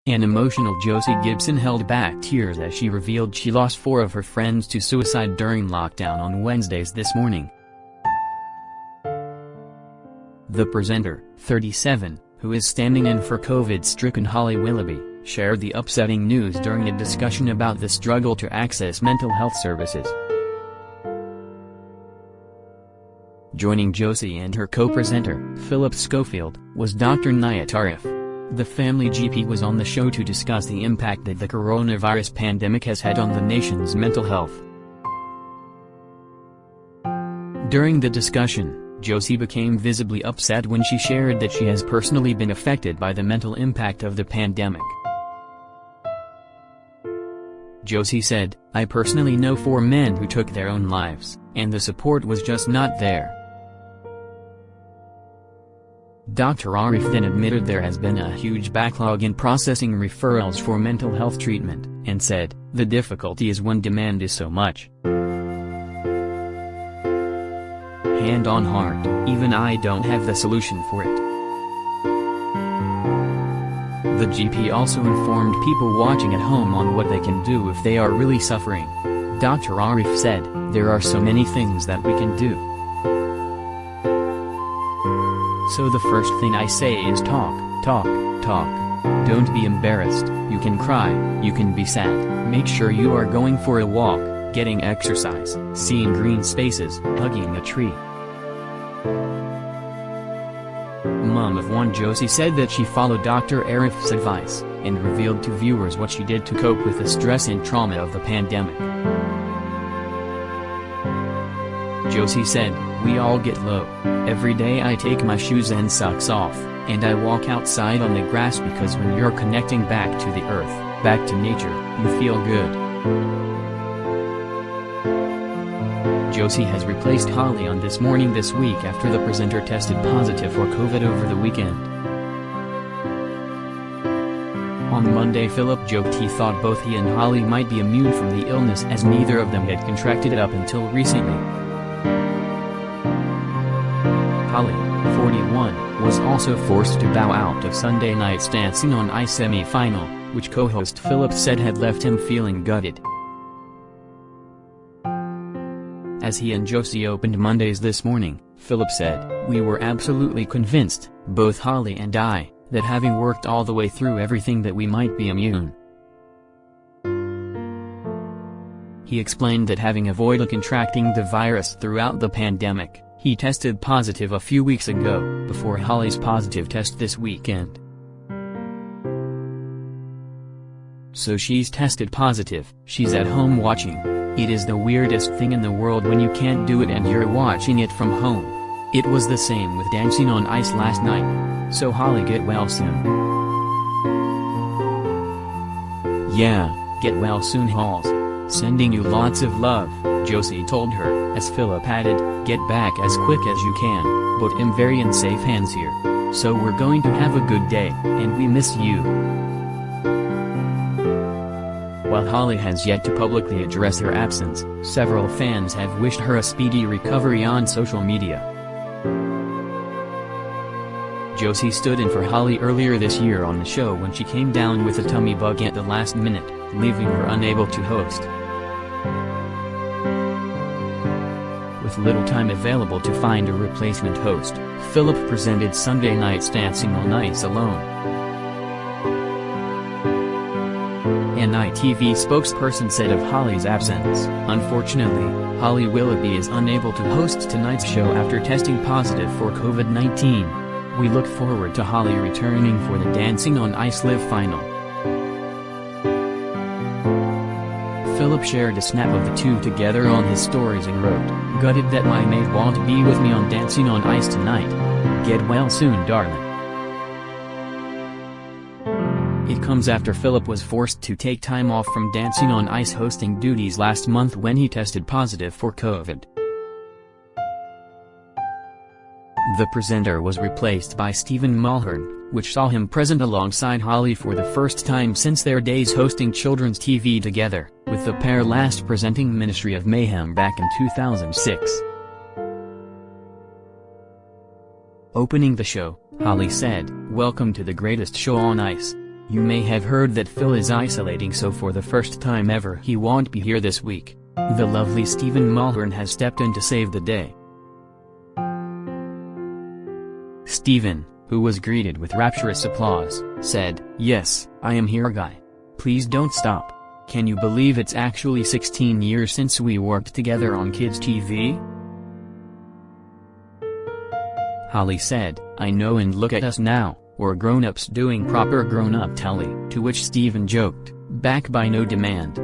An emotional Josie Gibson held back tears as she revealed she lost 4 of her friends to suicide during lockdown on Wednesdays this morning. The presenter, 37, who is standing in for Covid-stricken Holly Willoughby, shared the upsetting news during a discussion about the struggle to access mental health services. Joining Josie and her co-presenter, Phillip Schofield, was Dr Nighat Arif. The family GP was on the show to discuss the impact that the coronavirus pandemic has had on the nation's mental health. During the discussion, Josie became visibly upset when she shared that she has personally been affected by the mental impact of the pandemic. Josie said, "I personally know 4 men who took their own lives, and the support was just not there." Dr. Arif then admitted there has been a huge backlog in processing referrals for mental health treatment, and said, "The difficulty is when demand is so much. Hand on heart, even I don't have the solution for it." The GP also informed people watching at home on what they can do if they are really suffering. Dr. Arif said, "There are so many things that we can do. So the first thing I say is talk, talk, talk. Don't be embarrassed, you can cry, you can be sad, make sure you are going for a walk, getting exercise, seeing green spaces, hugging a tree." Mom of 1 Josie said that she followed Dr. Arif's advice, and revealed to viewers what she did to cope with the stress and trauma of the pandemic. Josie said, "We all get low. Every day I take my shoes and socks off, and I walk outside on the grass because when you're connecting back to the earth, back to nature, you feel good." Josie has replaced Holly on This Morning this week after the presenter tested positive for COVID over the weekend. On Monday, Phillip joked he thought both he and Holly might be immune from the illness as neither of them had contracted it up until recently. Holly, 41, was also forced to bow out of Sunday night's Dancing on Ice semi-final, which co-host Phillip said had left him feeling gutted. As he and Josie opened Mondays This Morning, Phillip said, "We were absolutely convinced, both Holly and I, that having worked all the way through everything that we might be immune." He explained that having avoided contracting the virus throughout the pandemic, he tested positive a few weeks ago, before Holly's positive test this weekend. "So she's tested positive, she's at home watching. It is the weirdest thing in the world when you can't do it and you're watching it from home. It was the same with Dancing on Ice last night. So Holly, get well soon." "Yeah, get well soon, Halls. Sending you lots of love," Josie told her, as Phillip added, "Get back as quick as you can, but I'm very in safe hands here. So we're going to have a good day, and we miss you." While Holly has yet to publicly address her absence, several fans have wished her a speedy recovery on social media. Josie stood in for Holly earlier this year on the show when she came down with a tummy bug at the last minute, leaving her unable to host. With little time available to find a replacement host, Phillip presented Sunday night's Dancing on Ice alone. An ITV spokesperson said of Holly's absence, "Unfortunately, Holly Willoughby is unable to host tonight's show after testing positive for COVID-19. We look forward to Holly returning for the Dancing on Ice Live final." Phillip shared a snap of the two together on his stories and wrote, "Gutted that my mate won't be with me on Dancing on Ice tonight. Get well soon, darling." It comes after Phillip was forced to take time off from Dancing on Ice hosting duties last month when he tested positive for COVID. The presenter was replaced by Stephen Mulhern, which saw him present alongside Holly for the first time since their days hosting children's TV together, with the pair last presenting Ministry of Mayhem back in 2006. Opening the show, Holly said, "Welcome to the greatest show on ice. You may have heard that Phil is isolating, so for the first time ever he won't be here this week. The lovely Stephen Mulhern has stepped in to save the day. Stephen, who was greeted with rapturous applause, said, "Yes, I am here, guy. Please don't stop. Can you believe it's actually 16 years since we worked together on kids' TV?" Holly said, "I know, and look at us now, we're grown-ups doing proper grown-up telly," to which Stephen joked, "back by no demand."